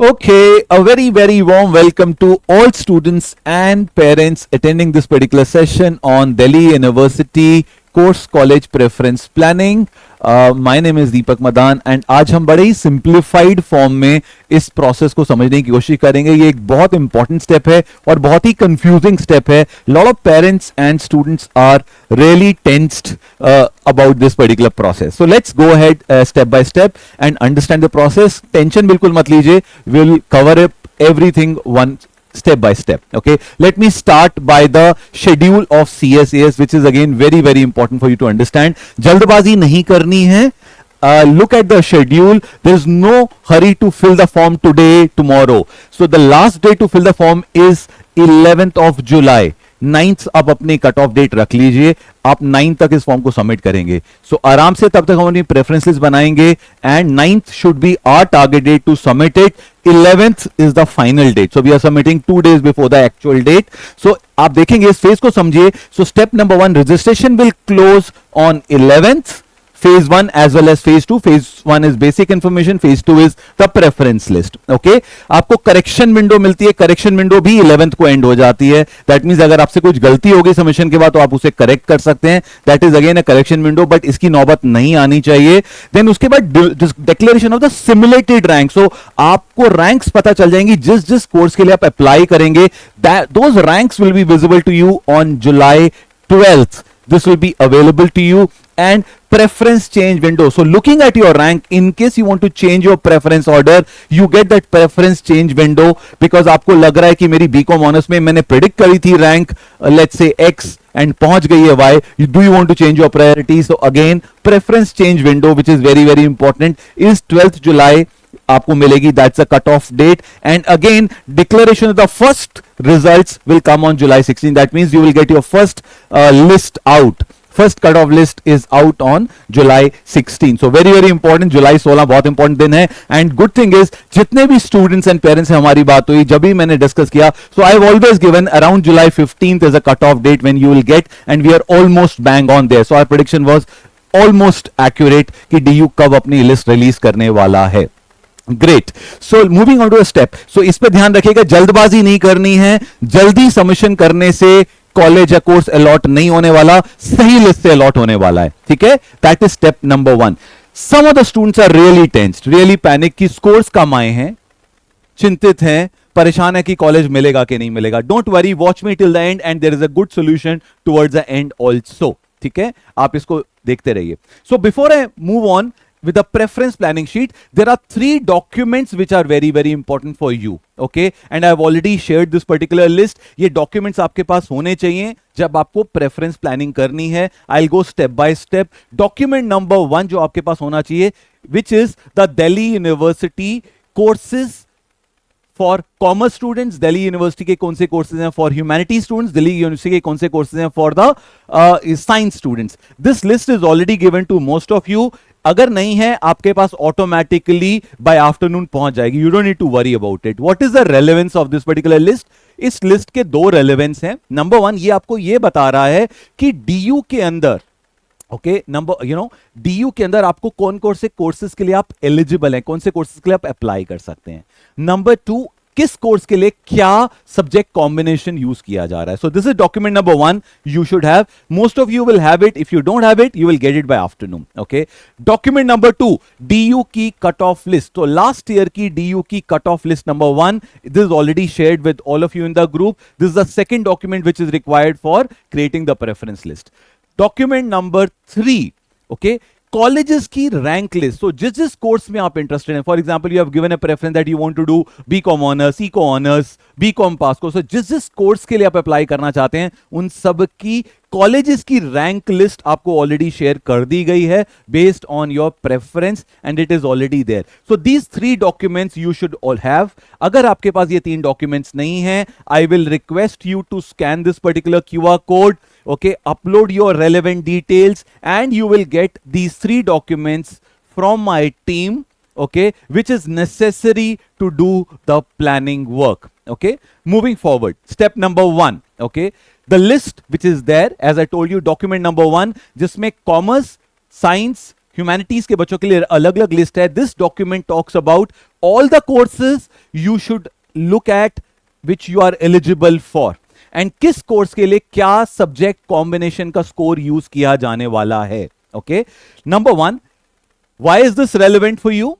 Okay, a very warm welcome to all students and parents attending this particular session on Delhi University Course College Preference Planning. My name is Deepak Madan and आज हम बड़े ही simplified form में इस process को समझने की कोशिश करेंगे. ये एक बहुत important step है और बहुत ही confusing step है. Lot of parents and students are really tensed about this particular process. So let's go ahead step by step and understand the process. Tension बिल्कुल मत लीजिए. We'll cover up everything one step by step. Okay, let me start by the schedule of CSAS, which is again very important for you to understand. जल्दबाजी नहीं करनी है. Look at the schedule. There is no hurry to fill the form today, tomorrow. So the last day to fill the form is 11th of July. 9th आप अपनी cut off date रख लीजिए. आप 9 तक इस फॉर्म को submit करेंगे. सो आराम से तब तक हम अपनी प्रेफरेंस लिस्ट बनाएंगे and 9th should be our target date to submit it. 11th is the final date. So we are submitting 2 days before the actual date. So आप देखेंगे इस फेज को समझिए. So step number 1, registration will close on 11th. Phase 1 as well as phase 2. Phase 1 is basic information. Phase 2 is the preference list. Okay. आपको correction window मिलती है. correction window भी 11th को end हो जाती है. That means अगर आपसे कुछ गलती होगी submission के बाद तो आप उसे correct कर सकते हैं. That is again a correction window, but इसकी नौबत नहीं आनी चाहिए. Then उसके बाद declaration of the simulated rank. So आपको ranks पता चल जाएंगी जिस कोर्स के लिए आप apply करेंगे. Those ranks will be visible to you on July 12th. This will be available to you. And preference change window. So looking at your rank, in case you want to change your preference order, you get that preference change window because आपको लग रहा है कि मेरी BCom honours में मैंने predict करी थी rank let's say X and पहुंच गई है Y. Do you want to change your priority? So again, preference change window, which is very important, is 12th July. आपको मिलेगी. That's a cutoff date. And again, declaration of the first results will come on July 16. That means you will get your first list out. First cutoff list is out on July 16. So very important. July 16 बहुत important दिन है. And good thing is जितने भी students and parents से हमारी बात हुई, जब भी मैंने discuss किया, so I've always given around July 15th as a cutoff date when you will get, and we are almost bang on there. So our prediction was almost accurate कि DU कब अपनी list release करने वाला है. Great. So moving on to a step. So इस पे ध्यान रखिएगा, जल्दबाजी नहीं करनी है. जल्दी सबमिशन करने से कॉलेज या कोर्स अलॉट नहीं होने वाला, सही लिस्ट से अलॉट होने वाला है. ठीक है, that is step number 1. Some of the students are really tensed, really panic कि स्कोर्स कम आए हैं, चिंतित हैं, परेशान है कि कॉलेज मिलेगा कि नहीं मिलेगा. Don't worry, watch me till the end end there is a good solution towards the end also. ठीक है, आप इसको देखते रहिए. So before I move on with the preference planning sheet, there are 3 documents which are very important for you. Okay, and I have already shared this particular list. ये documents आपके पास होने चाहिए जब आपको preference planning करनी है. I'll go step by step. Document number 1 जो आपके पास होना चाहिए, which is the Delhi University courses for commerce students. Delhi University के कौन से courses हैं for humanities students. Delhi University के कौन से courses हैं for the science students. This list is already given to most of you. अगर नहीं है आपके पास ऑटोमेटिकली बाय आफ्टरनून पहुंच जाएगी. You don't need to worry about it. What is the relevance of this particular list? इस list के 2 relevance हैं. Number 1, ये आपको ये बता रहा है कि डीयू के अंदर, ओके, डीयू के अंदर आपको कौन कौन से कोर्सेज के लिए आप एलिजिबल हैं, कौन से कोर्सेज के लिए आप अप्लाई कर सकते हैं. नंबर 2, किस कोर्स के लिए क्या सब्जेक्ट कॉम्बिनेशन यूज किया जा रहा है. So this is document number 1. You should have, most of you will have it. If you don't have it, you will get it by afternoon. Okay, document number 2, DU की cut off list. तो last year की DU की cut off list number 1, this is already shared with all of you in the group. This is the second document which is required for creating the preference list. Document number 3, okay, colleges की rank list. तो जिस course में आप interested हैं, for example you have given a preference that you want to do BCom honours, eco honours, BCom pass course. तो जिस course के लिए आप अप्लाई करना चाहते हैं, उन सब की कॉलेजेस की रैंक लिस्ट आपको ऑलरेडी शेयर कर दी गई है based on your preference and it is already there. So these 3 documents you should all have. अगर आपके पास ये 3 डॉक्यूमेंट्स नहीं है, I will request you to scan this particular QR code. Okay, upload your relevant details and you will get these 3 documents from my team, okay, which is necessary to do the planning work. Okay, moving forward, step number 1, okay, the list which is there, as I told you, document number 1 जिसमें commerce, science, humanities के बच्चों के लिए अलग अलग list है. This document talks about all the courses you should look at which you are eligible for, and किस course के लिए क्या सब्जेक्ट कॉम्बिनेशन का स्कोर यूज किया जाने वाला है. Okay, number one, why is this relevant for you?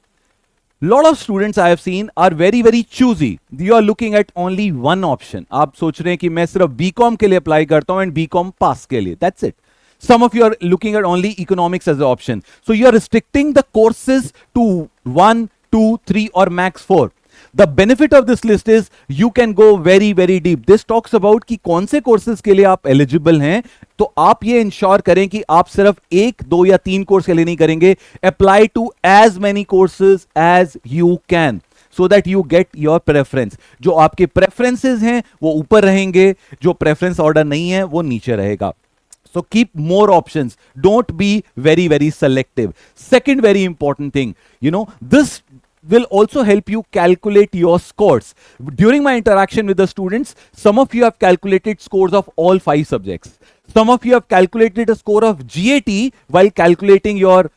Lot of students I have seen are very very choosy. You are looking at only one option. आप सोच रहे हैं कि मैं सिर्फ बीकॉम के लिए अप्लाई करता हूं एंड बीकॉम पास के लिए. That's it. Some of you are looking at only economics as an option. So you are restricting the courses to 1, 2, 3 or max 4. The benefit of this list is you can go very very deep. This talks about कि कौन से courses के लिए आप eligible हैं. तो आप ये इंश्योर करें कि आप सिर्फ 1, 2 या 3 कोर्स के लिए नहीं करेंगे. Apply to as many courses as you can so that you get your preference. जो आपके preferences हैं वो ऊपर रहेंगे, जो preference order नहीं है वो नीचे रहेगा. So keep more options. Don't be very very selective. Second very important thing, this will also help you calculate your scores. During my interaction with the students, some of you have calculated scores of all 5 subjects. Some of you have calculated a score of GAT while calculating your,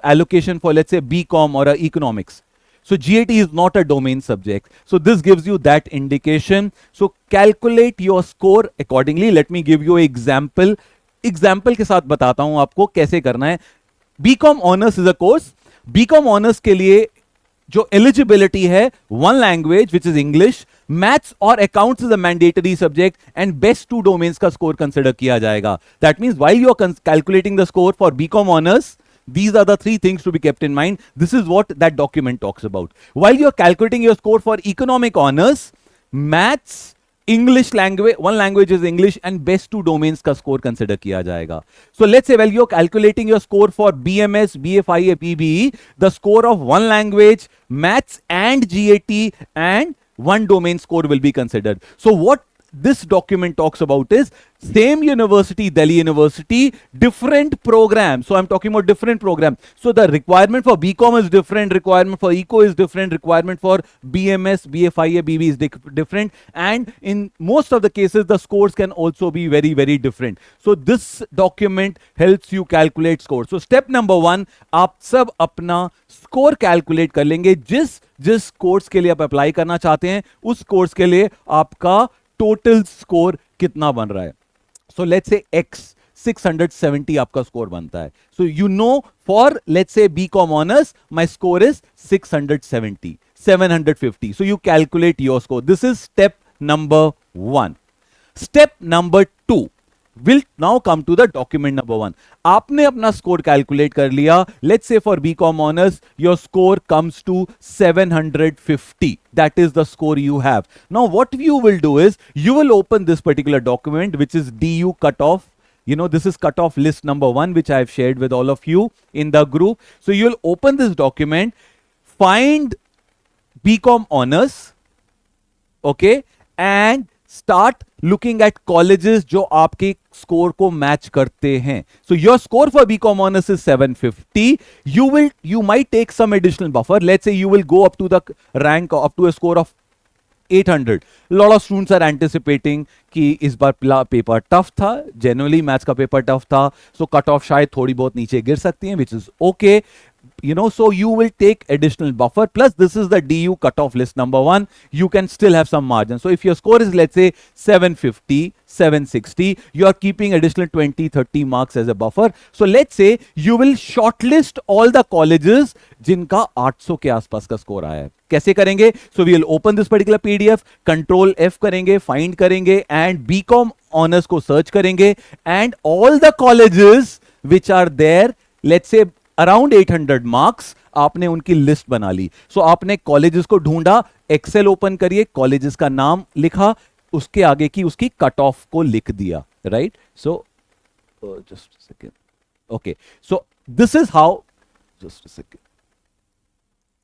allocation for, let's say, BCom or economics. So GAT is not a domain subject. So this gives you that indication. So calculate your score accordingly. Let me give you an example. Example के साथ बताता हूं आपको कैसे करना है. BCom Honors is a course. BCom Honors के लिए जो एलिजिबिलिटी है, one language which is English, maths और accounts is a mandatory subject and best 2 domains का स्कोर कंसिडर किया जाएगा. That means while you are calculating the score for BCom honours, these are the 3 things to be kept in mind. This is what that document talks about. While you are calculating your score for economic honors, maths, English language, one language is English, and best 2 domains का score consider किया जाएगा. So let's say while you're calculating your score for BMS, BFI, PBE, the score of one language, maths and GAT and one domain score will be considered. So what this document talks about is same university, Delhi University, different program. So I'm talking about different program. So the requirement for BCom is different, requirement for Eco is different, requirement for BMS, BFIA, BB is different, and in most of the cases the scores can also be very very different. So this document helps you calculate score. So step number 1, आप सब अपना score calculate कर लेंगे. जिस course के लिए आप apply करना चाहते हैं उस कोर्स के लिए आपका टोटल स्कोर कितना बन रहा है. सो लेट्स से x 670 आपका स्कोर बनता है. So you know for let's say BCom honours my score is 670, 750. So you calculate your score. This is step number 1. Step number 2 will now come to the document number 1. आपने अपना score calculate कर लिया. Let's say for BCom honors your score comes to 750. That is the score you have. Now what you will do is you will open this particular document which is DU cutoff. This is cutoff list number 1 which I have shared with all of you in the group. So you'll open this document, find BCom honors, okay, and start looking at colleges जो आपके score को match करते हैं. So your score for BCom honors is 750. You might take some additional buffer. Let's say you will go up to the rank up to a score of 800. A lot of students are anticipating कि इस बार paper tough था, generally maths का paper tough था, so cut off शायद थोड़ी बहुत नीचे गिर सकती है, which is okay. So you will take additional buffer, plus this is the DU cutoff list number 1. You can still have some margin. So if your score is, let's say, 750, 760, you are keeping additional 20, 30 marks as a buffer. So let's say you will shortlist all the colleges जिनका 800 के आसपास का score आया है. कैसे करेंगे? So we will open this particular PDF, Control F करेंगे, find करेंगे, and BCom honors को search करेंगे, and all the colleges which are there, let's say around 800 marks, आपने उनकी लिस्ट बना ली. सो आपने कॉलेजेस को ढूंढा, एक्सेल ओपन करिए, कॉलेजेस का नाम लिखा, उसके आगे की उसकी कट ऑफ को लिख दिया, right. So just second. Okay, so this is how, just second.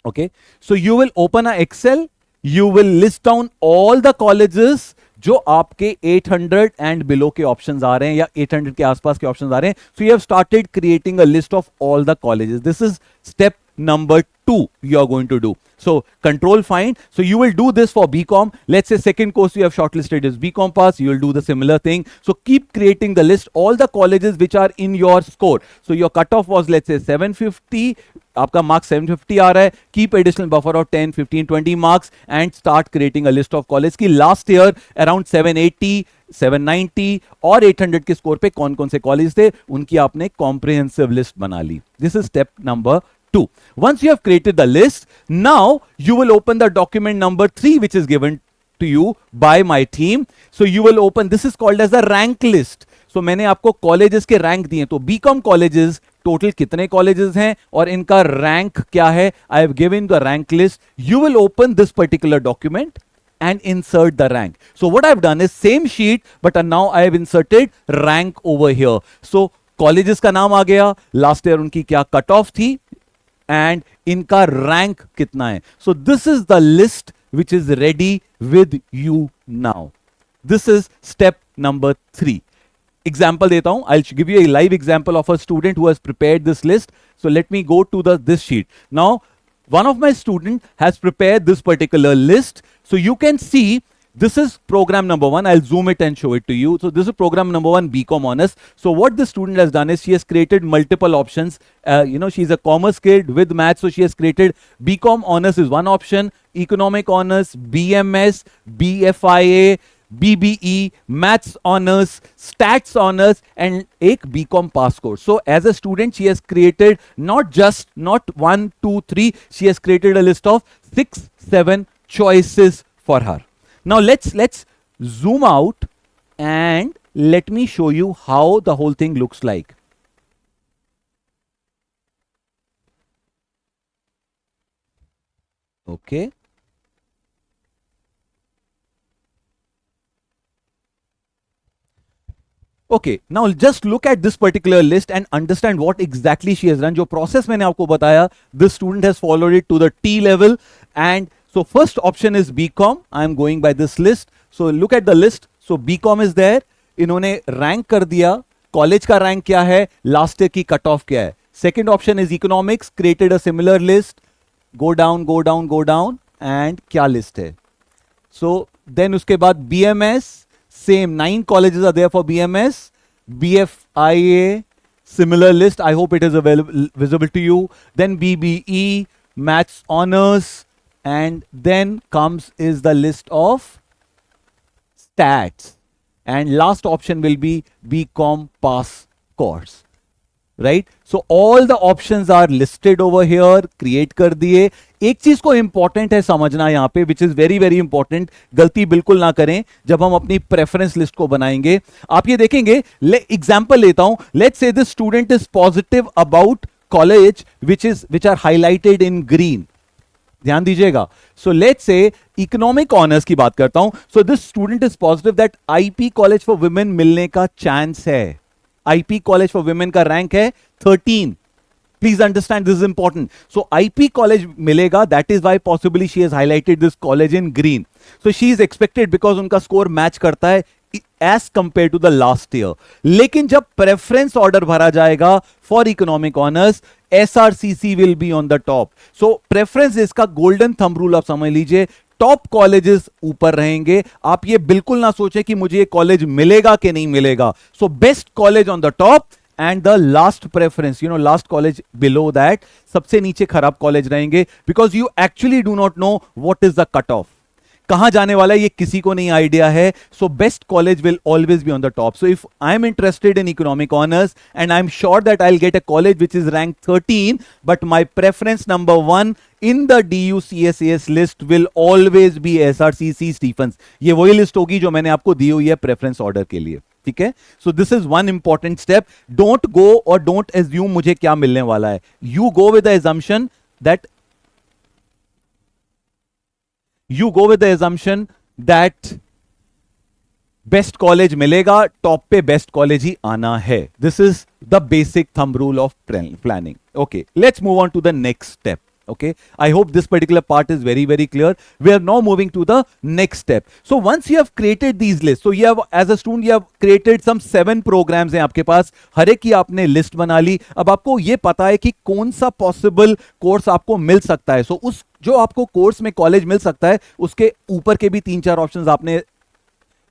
Okay, so you will open a excel, you will list down all the colleges जो आपके 800 एंड बिलो के ऑप्शंस आ रहे हैं या 800 के आसपास के ऑप्शंस आ रहे हैं. So you have started creating a list of all the colleges. This is step number 2 you are going to do. So control find. So you will do this for BCom. Let's say second course you have shortlisted is BCom pass. You will do the similar thing. So keep creating the list, all the colleges which are in your score. So your cutoff was let's say 750. आपका marks 750 आ रहा है. Keep additional buffer of 10, 15, 20 marks and start creating a list of college की last year around 780, 790 और 800 के score पे कौन कौन से कॉलेज थे उनकी आपने कॉम्प्रिहेंसिव लिस्ट बना ली. This is step number 2. Once you have created the list, now you will open the document number 3 which is given to you by my team. So you will open, this is called as a rank list. So मैंने आपको colleges के rank दिए. तो BCom colleges total कितने colleges हैं और इनका rank क्या है. I have given the rank list. You will open this particular document and insert the rank. So what I've done is same sheet but now I have inserted rank over here. So colleges का नाम आ गया, last year उनकी क्या cut off थी and इनका rank कितना है. So this is the list which is ready with you now. This is step number 3. Example देता हूं. I give you a live example of a student who has prepared this list. So let me go to this sheet. Now one of my student has prepared this particular list. So you can see this is program number 1. I'll zoom it and show it to you. So this is program number 1, BCom Honors. So what the student has done is she has created multiple options. She's a commerce kid with maths. So she has created BCom Honors is one option, Economic Honors, BMS, BFIA, BBE, Maths Honors, Stats Honors and एक BCom pass course. So as a student she has created not 1, 2, 3. She has created a list of 6, 7 choices for her. Now let's zoom out and let me show you how the whole thing looks like. Okay. Okay, now just look at this particular list and understand what exactly she has done. जो process मैंने आपको बताया, this student has followed it to the T level. And so first option is BCom. I am going by this list. So look at the list. So BCom is there. इन्होंने rank कर दिया. College का rank क्या है? Last year की cut off क्या है? Second option is economics. Created a similar list. Go down, go down, go down. And क्या list है? So then उसके बाद BMS. Same 9 colleges are there for BMS. BFIA, similar list. I hope it is visible to you. Then BBE, Maths Honors, and then comes is the list of Stats. And last option will be BCom Pass course. Right? So all the options are listed over here. Create कर दिए. एक चीज को important है समझना यहां पे, which is very very important. गलती बिल्कुल ना करें जब हम अपनी प्रेफरेंस लिस्ट को बनाएंगे. आप ये देखेंगे, एग्जांपल लेता हूं. Let's say this student is positive about college which are highlighted in green. ध्यान दीजिएगा. So let's say economic honours की बात करता हूं. So this student is positive that IP college for women मिलने का चांस है. आईपी कॉलेज फॉर वुमेन का रैंक है 13. Please understand, this is important. So IP college मिलेगा. That is why possibly she has highlighted this college in green. So she is expected because उनका score match करता है as compared to the last year. लेकिन जब preference order भरा जाएगा for economic honors, SRCC will be on the top. So preference इसका golden thumb rule आप समझ लीजिए. टॉप कॉलेजेस ऊपर रहेंगे. आप ये बिल्कुल ना सोचे कि मुझे ये कॉलेज मिलेगा कि नहीं मिलेगा. So best college on the top and the last preference, last college below that, सबसे नीचे खराब कॉलेज रहेंगे. because you actually do not know what is the cutoff. कहां जाने वाला है ये किसी को नहीं आइडिया है. So best college will always be on the top. So if I am interested in economic honors and I am sure that I'll get a college which is ranked 13, but my preference number 1 in the DUCSAS list will always be SRCC Stephens. ये वही list होगी जो मैंने आपको दी हुई है preference order के लिए. ठीक है. So this is one important step. Don't go और डोंट एज्यूम मुझे क्या मिलने वाला है. You go with the assumption that best college मिलेगा. टॉप पे बेस्ट कॉलेज ही आना है. This is the basic thumb rule of planning. Okay, let's move on to the next step. Okay, I hope this particular part is very very clear. We are now moving to the next step. So once you have created these lists, so you have, as a student, you have created some 7 programs हैं आपके पास, हर एक की आपने list बना ली. अब आपको ये पता है कि कौन सा पॉसिबल कोर्स आपको मिल सकता है. सो उस जो आपको कोर्स में कॉलेज मिल सकता है उसके ऊपर के भी 3-4 ऑप्शंस आपने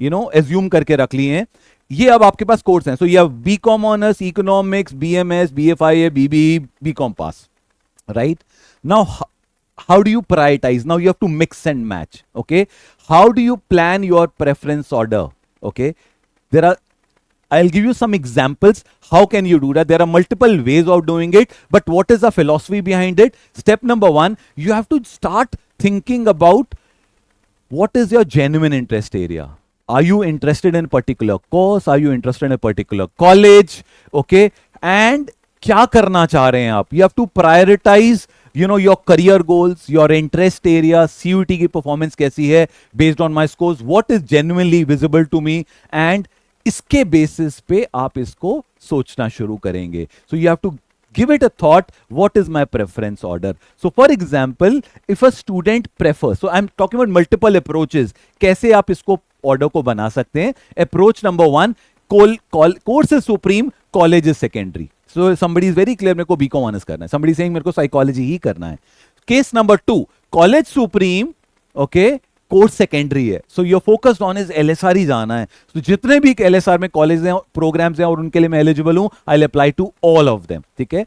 एज्यूम करके रख लिए हैं. ये अब आपके पास कोर्स हैं. सो ये BCom honours, economics, BMS, BFI, BBE, BCom pass, right? Now how do you prioritize? Now you have to mix and match. Okay, how do you plan your preference order? Okay, I'll give you some examples. How can you do that? There are multiple ways of doing it, but what is the philosophy behind it? Step number 1, you have to start thinking about what is your genuine interest area. Are you interested in a particular course? Are you interested in a particular college? Okay, and क्या करना चाह रहे हैं आप? You have to prioritize your career goals, your interest area, CUT की performance कैसी है based on my scores, what is genuinely visible to me, and इसके basis पे आप इसको सोचना शुरू करेंगे. So you have to give it a thought, what is my preference order? So for example, if a student prefers, so I'm talking about multiple approaches, कैसे आप इसको order को बना सकते हैं. Approach number 1, course is supreme, college is secondary. So somebody is very clear, मेरे को BCom honours करना है. Somebody is saying मेरे को साइकोलॉजी ही करना है. Case number 2, college supreme, okay, course secondary है. So your focused on is LSR ही जाना है. तो जितने भी एलएसआर में कॉलेज हैं, प्रोग्राम्स हैं और उनके लिए मैं एलिजिबल हूं, I will apply to all of them. ठीक है.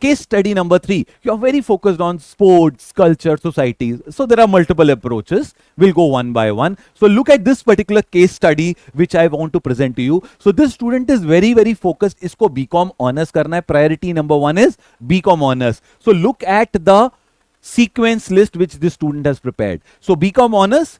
Case study number 3, you are very focused on sports, culture, societies. So there are multiple approaches. We'll go one by one. So look at this particular case study which I want to present to you. So this student is very very focused. इसको BCom honors करना है. Priority number 1 is BCom honors. So look at the sequence list which this student has prepared. So BCom honors,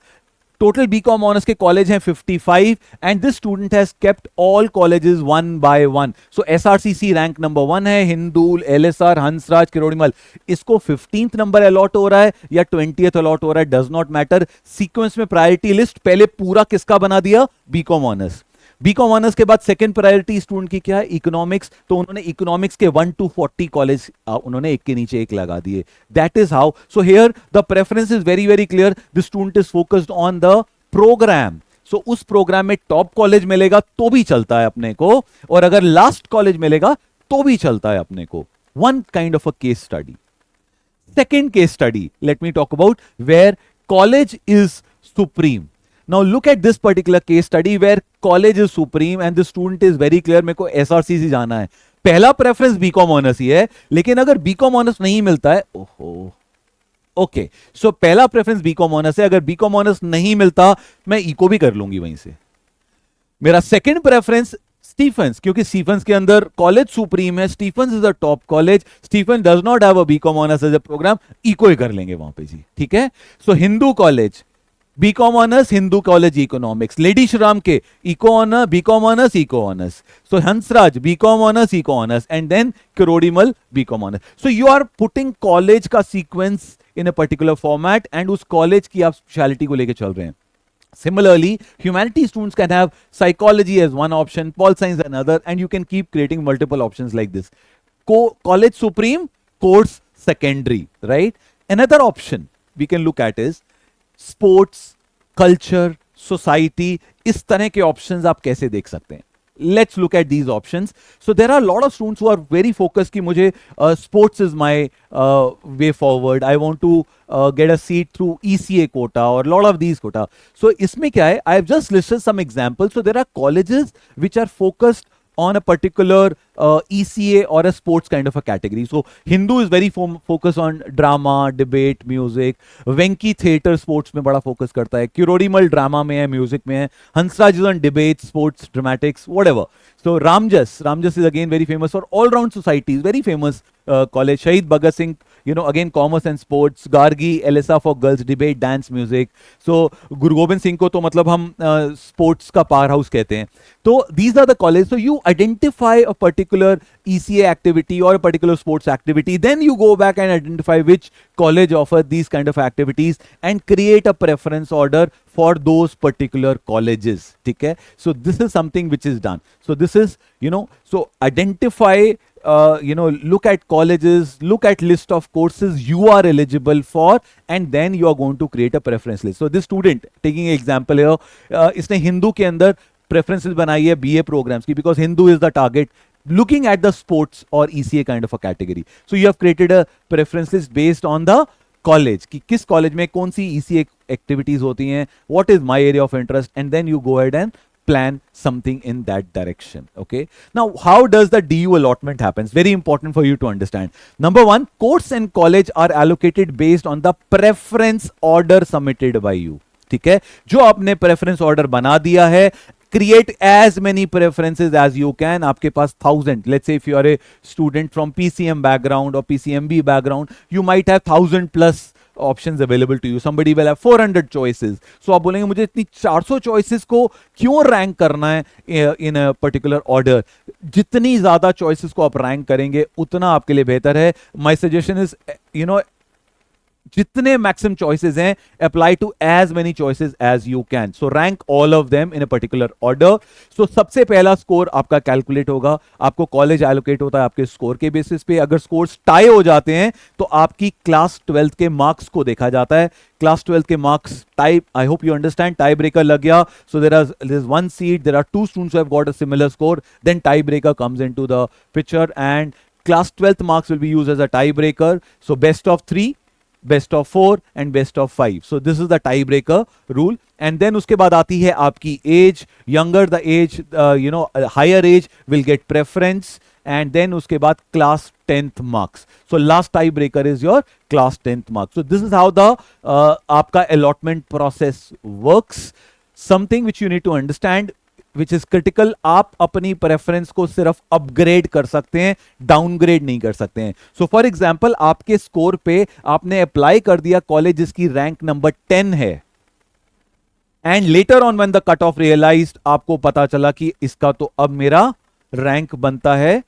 total BCom honors के college हैं 55 and this student has kept all colleges one by one. So SRCC rank number 1 है, हिंदूल, LSR, Hansraj, Kirorimal. इसको 15th number allot हो रहा है या 20th allot हो रहा है, डज नॉट मैटर. सीक्वेंस में प्रायोरिटी लिस्ट पहले पूरा किसका बना दिया? BCom honours. बीकॉम ऑनर्स के बाद सेकंड प्रायोरिटी स्टूडेंट की क्या है? इकोनॉमिक्स. तो उन्होंने इकोनॉमिक्स के 1 to 40 कॉलेज उन्होंने एक के नीचे एक लगा दिए. That is how. So here the preference is very very clear. The student is focused on the program. सो उस प्रोग्राम में टॉप कॉलेज मिलेगा तो भी चलता है अपने को, और अगर लास्ट कॉलेज मिलेगा तो भी चलता है अपने को. One kind of a case study. Second case study, let me talk about where college is supreme. Now look at this particular case study where college is supreme and the student is very clear, मेरे को SRCC जाना है. पहला preference BCom honours ही है, लेकिन अगर BCom honours नहीं मिलता है, ओहो, ओके, सो पहला प्रेफरेंस बीकॉम ऑनर्स है. अगर बीकॉम ऑनर्स नहीं मिलता मैं इको भी कर लूंगी वहीं से. मेरा सेकंड प्रेफरेंस स्टीफेंस, क्योंकि स्टीफेंस के अंदर कॉलेज सुप्रीम है. Stephens is a top college. Stephens does not have a BCom honours as a program. Eco ही कर लेंगे वहां पे जी. ठीक है. So Hindu college, BCom honours, Hindu college economics. Lady Shriram के eco honour, BCom honours, eco honours. So Hansraj BCom honours, eco honours, and then Kirorimal BCom honours. So you are putting college का sequence in a particular format and उस college की आप speciality को लेकर चल रहे हैं. Similarly, humanities students can have psychology as one option, pol science another, and you can keep creating multiple options like this. College supreme, course secondary, right? Another option we can look at is sports, culture, society. इस तरह के options आप कैसे देख सकते हैं? Let's look at these options. So there are a lot of students who are very focused कि मुझे sports is my way forward. I want to get a seat through ECA quota or a lot of these quota. So इसमें क्या है? I have just listed some examples. So there are colleges which are focused on a particular ECA or a sports kind of a category. So Hindu is very focused on drama, debate, music. Venki theater sports में बड़ा focus करता है. Kirodimmal drama में है, music में है. Hansraj is on debate, sports, dramatics, whatever. So Ramjas is again very famous for all-round societies, very famous college. Shahid Bhagat Singh, again commerce and sports. Gargi, LSA for girls, debate, dance, music. So Guru Gobind Singh को तो मतलब हम sports का power house कहते हैं. तो these are the colleges. So you identify a particular ECA activity or a particular sports activity. Then you go back and identify which college offer these kind of activities and create a preference order for those particular colleges. ठीक है. So this is something which is done. So this is, so identify look at colleges, look at list of courses you are eligible for, and then you are going to create a preference list. So this student, taking example here, इसने हिंदू के अंदर preferences बनाई है BA programs की, because Hindu is the target, looking at the sports or ECA kind of a category. So you have created a preference list based on the college, कि किस college में कौन सी ECA activities होती हैं, what is my area of interest, and then you go ahead and plan something in that direction. Okay. Now, how does the DU allotment happens? Very important for you to understand. Number one, course and college are allocated based on the preference order submitted by you. ठीक है, जो आपने preference order बना दिया है, create as many preferences as you can. आपके पास 1000, let's say if you are a student from PCM background or PCMB background, you might have 1000 plus options available to you. Somebody will have 400 choices. So आप बोलेंगे मुझे इतनी 400 choices को क्यों rank करना है in a particular order? जितनी ज्यादा choices को आप रैंक करेंगे उतना आपके लिए बेहतर है. My suggestion is, जितने मैक्सिमम चॉइसेस हैं, apply to as many choices as you can. So rank all of them in a particular order. So सबसे पहला स्कोर आपका कैलकुलेट होगा. आपको कॉलेज एलोकेट होता है आपके स्कोर के बेसिस पे. अगर स्कोर्स टाई हो जाते हैं तो आपकी क्लास 12th के मार्क्स को देखा जाता है. क्लास 12th के marks type, I hope you understand, tie breaker लग गया. So there is one seat, there are two students who have got a similar score, then tie breaker comes into the picture and class 12th marks will be used as a tiebreaker. So best of 3, best of 4 and best of 5. So this is the tiebreaker rule. And then उसके बाद आती है आपकी age. Younger the age, higher age will get preference. And then उसके बाद class 10th marks. So last tiebreaker is your class 10th marks. So this is how the आपका allotment process works. Something which you need to understand, which is critical, आप अपनी preference को सिर्फ upgrade कर सकते हैं, डाउनग्रेड नहीं कर सकते हैं. सो फॉर एग्जाम्पल, आपके स्कोर पे आपने अप्लाई कर दिया कॉलेज जिसकी रैंक नंबर 10 है, and later on when the cut off realised, आपको पता चला कि इसका तो अब मेरा रैंक बनता है,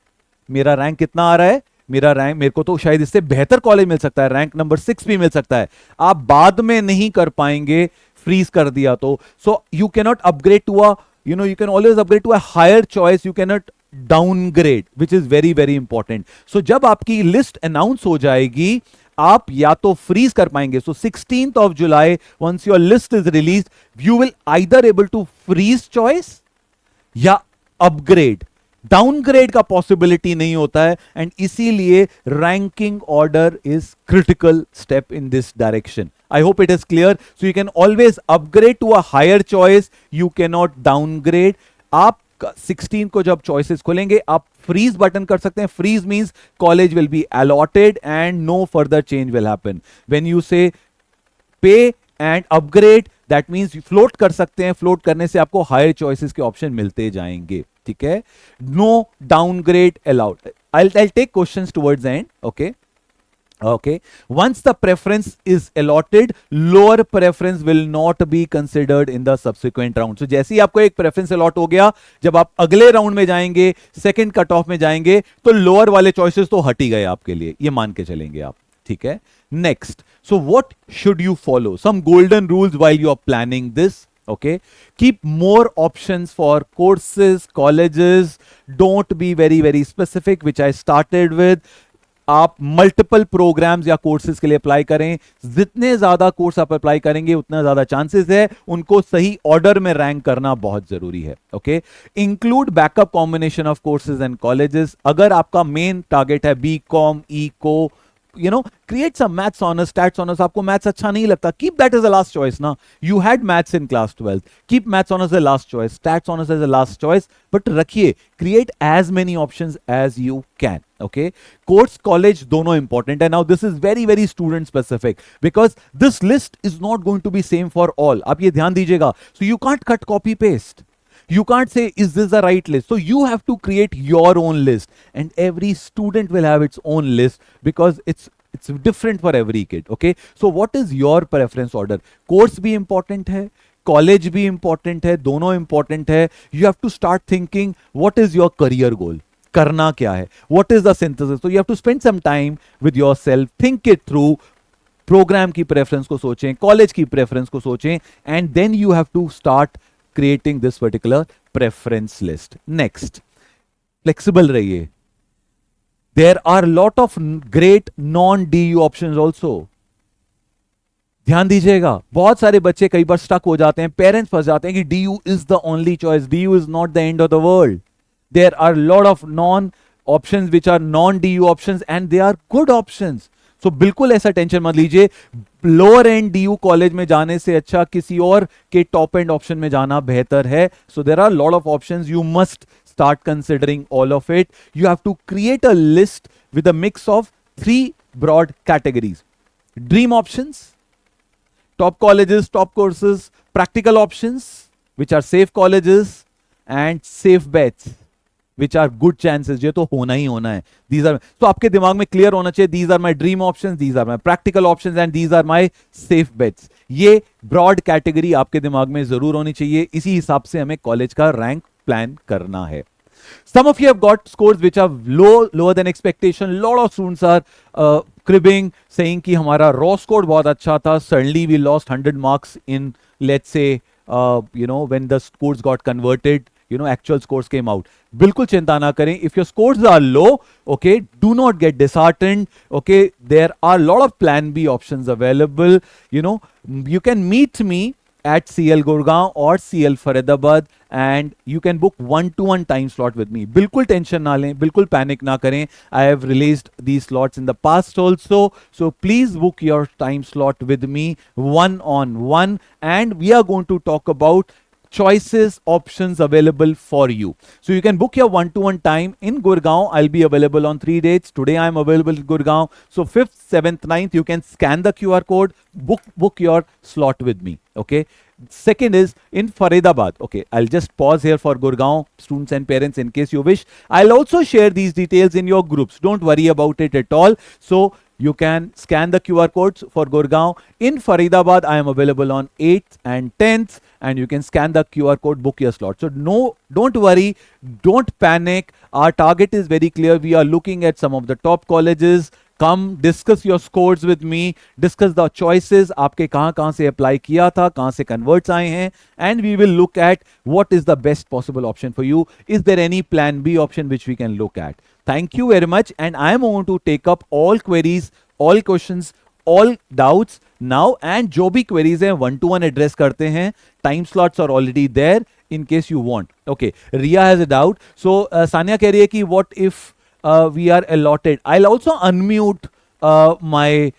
मेरा रैंक कितना आ रहा है, मेरा रैंक, मेरे को तो शायद इससे बेहतर कॉलेज मिल सकता है, रैंक नंबर 6 भी मिल सकता है. आप बाद में नहीं कर पाएंगे, फ्रीज कर दिया तो. So you can not upgrade to a, you can always upgrade to a higher choice. You cannot downgrade, which is very very important. So जब आपकी लिस्ट अनाउंस हो जाएगी, आप या तो फ्रीज कर पाएंगे. So 16th of July, once your list is released, you will either able to freeze choice या upgrade. डाउनग्रेड का पॉसिबिलिटी नहीं होता है, एंड इसीलिए ranking order is critical step in this direction. I hope it is clear. So you can always upgrade to a higher choice. You cannot downgrade. आप 16 को जब choices खोलेंगे, आप freeze button कर सकते हैं. Freeze means college will be allotted and no further change will happen. When you say pay and upgrade, that means float कर सकते हैं. Float करने से आपको higher choices के option मिलते जाएंगे. ठीक है? No downgrade allowed. I'll take questions towards the end. Okay. Okay, once the preference is allotted, lower preference will not be considered in the subsequent round. So जैसे ही आपको एक preference allot हो गया, जब आप अगले राउंड में जाएंगे, सेकंड कट ऑफ में जाएंगे, तो लोअर वाले चॉइसेस तो हट ही गए आपके लिए, ये मान के चलेंगे आप. ठीक है? Next, so what should you follow? Some golden rules while you are planning this. Okay, keep more options for courses, colleges. Don't be very very specific, which I started with. आप मल्टीपल प्रोग्राम्स या courses के लिए apply करें. जितने ज्यादा course आप apply करेंगे उतना ज्यादा चांसेस है उनको सही ऑर्डर में रैंक करना बहुत जरूरी है. Okay, include backup combination of courses and colleges. अगर आपका मेन टारगेट है BCom, eco, create some maths honors, stats honors. आपको maths अच्छा नहीं लगता, keep that as a last choice ना. You had maths in class 12, keep maths honors as a last choice, stats honors as a last choice, but रखिए, create as many options as you can. Okay, course, college, दोनों important है. Now this is very very student specific because this list is not going to be same for all. आप ये ध्यान दीजिएगा. So you can't cut copy paste. You can't say, is this the right list? So you have to create your own list, and every student will have its own list because it's different for every kid. Okay, so what is your preference order? Course भी important है, college भी important है, दोनों important है. You have to start thinking, what is your career goal? करना क्या है? What is the synthesis? So you have to spend some time with yourself, think it through. Programme की preference को सोचें, कॉलेज की प्रेफरेंस को सोचें, and then you have to start creating this particular preference list. Next, flexible रहिए. There are lot of great non-DU options also. ध्यान दीजिएगा, बहुत सारे बच्चे कई बार स्टक हो जाते हैं, पेरेंट्स फंस जाते हैं कि DU is the only choice. DU is not the end of the world. There are lot of non options which are non-DU options and they are good options. So बिल्कुल ऐसा tension मत लीजिए. Lower and DU college में जाने से अच्छा किसी और के टॉप एंड ऑप्शन में जाना बेहतर है. So there are lot of options. You must start considering all of it. You have to create a list with a mix of 3 broad categories. Dream options, top colleges, top courses, practical options, which are safe colleges, and safe bets, which are good chances. ये तो होना ही होना है. These are, तो आपके दिमाग में clear होना चाहिए. These are my dream options, these are my practical options, and these are my safe bets. ये ब्रॉड कैटेगरी आपके दिमाग में जरूर होनी चाहिए. इसी हिसाब से हमें कॉलेज का रैंक प्लान करना है. Some of you have got scores which are lower than expectation. Lot of students are cribbing, saying कि हमारा raw score बहुत अच्छा था. Suddenly we lost 100 marks in, let's say, when the scores got converted, actual scores came out. बिल्कुल चिंता ना करें. If your scores are low, okay, do not get disheartened. Okay, there are a lot of plan B options available. You can meet me at CL Gurgaon or CL Faridabad and you can book 1-to-1 time slot with me. बिल्कुल tension ना लें, बिल्कुल panic ना करें. I have released these slots in the past also. So please book your time slot with me one-on-one and we are going to talk about choices, options available for you. So you can book your 1-to-1 time in Gurgaon. I'll be available on 3 dates. Today I'm available in Gurgaon. So 5th, 7th, 9th, you can scan the QR code, book your slot with me. Okay. Second is in Faridabad. Okay, I'll just pause here for Gurgaon students and parents in case you wish. I'll also share these details in your groups. Don't worry about it at all. So you can scan the QR codes for Gurgaon. In Faridabad, I am available on 8th and 10th and you can scan the QR code, book your slot. So no, don't worry, don't panic. Our target is very clear. We are looking at some of the top colleges. Come discuss your scores with me, discuss the choices, आपके कहाँ से apply किया था, कहाँ से converts आए हैं, and we will look at what is the best possible option for you. Is there any plan B option which we can look at? Thank you very much, and I am going to take up all queries, all questions, all doubts now, and जो भी queries हैं 1-to-1 address करते हैं. Time slots are already there in case you want. Okay, Ria has a doubt. So Sanya कह रही है कि what if we are allotted. I'll also unmute my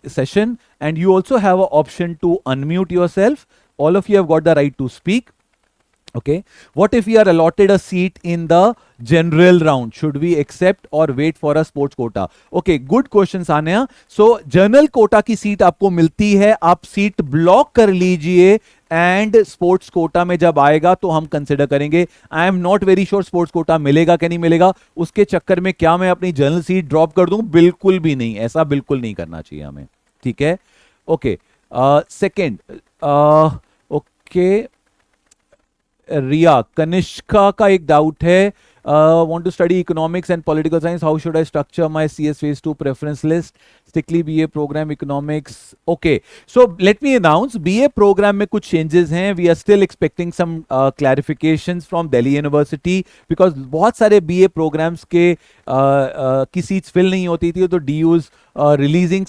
session and you also have an option to unmute yourself. All of you have got the right to speak. Okay. What if we are allotted a seat in the general round? Should we accept or wait for a sports quota? Okay, good question Sanya. So general quota की seat आपको मिलती है, आप seat block कर लीजिए and sports quota में जब आएगा तो हम कंसिडर करेंगे. I am not very sure sports quota मिलेगा कि नहीं मिलेगा. उसके चक्कर में क्या मैं अपनी जनरल सीट ड्रॉप कर दूं? बिल्कुल भी नहीं, ऐसा बिल्कुल नहीं करना चाहिए हमें. ठीक है. ओके. सेकेंड. ओके. रिया, कनिष्का का एक डाउट है. Want to study economics and political science. How should I structure my CS phase 2 preference list? Strictly BA program economics. Okay. So let me announce BA program में कुछ changes हैं. We are still expecting some clarifications from Delhi University because बहुत सारे BA programs के की seats fill नहीं होती थी तो DUs releasing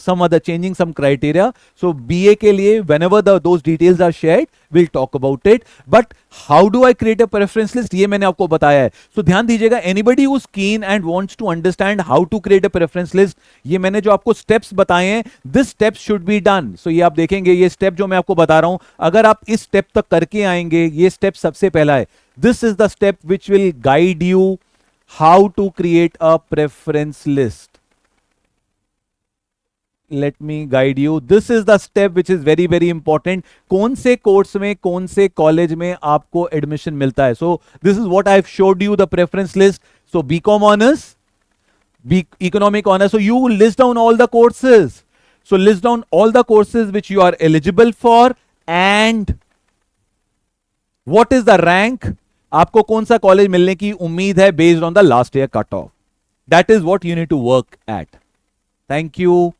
some other changing some criteria. So BA के लिए whenever those details are shared, we'll talk about it. But how do I create a preference list? ये मैंने आपको बताया है. So ध्यान दीजिएगा, anybody who's keen and wants to understand how to create a preference list, ये मैंने जो आपको steps बताए हैं, this steps should be done. So ये आप देखेंगे, ये step जो मैं आपको बता रहा हूं, अगर आप इस step तक करके आएंगे, ये step सबसे पहला है. This is the step which will guide you how to create a preference list. Let me guide you. This is the step which is very very important. कौन से कोर्स में, कौन से कॉलेज में आपको एडमिशन मिलता है. So this is what I've showed you the preference list. So BCom honors, economic honors. So you list down all the courses. So list down all the courses which you are eligible for and what is the rank. आपको कौन सा college मिलने की उम्मीद है based on the last year cut off. That is what you need to work at. Thank you.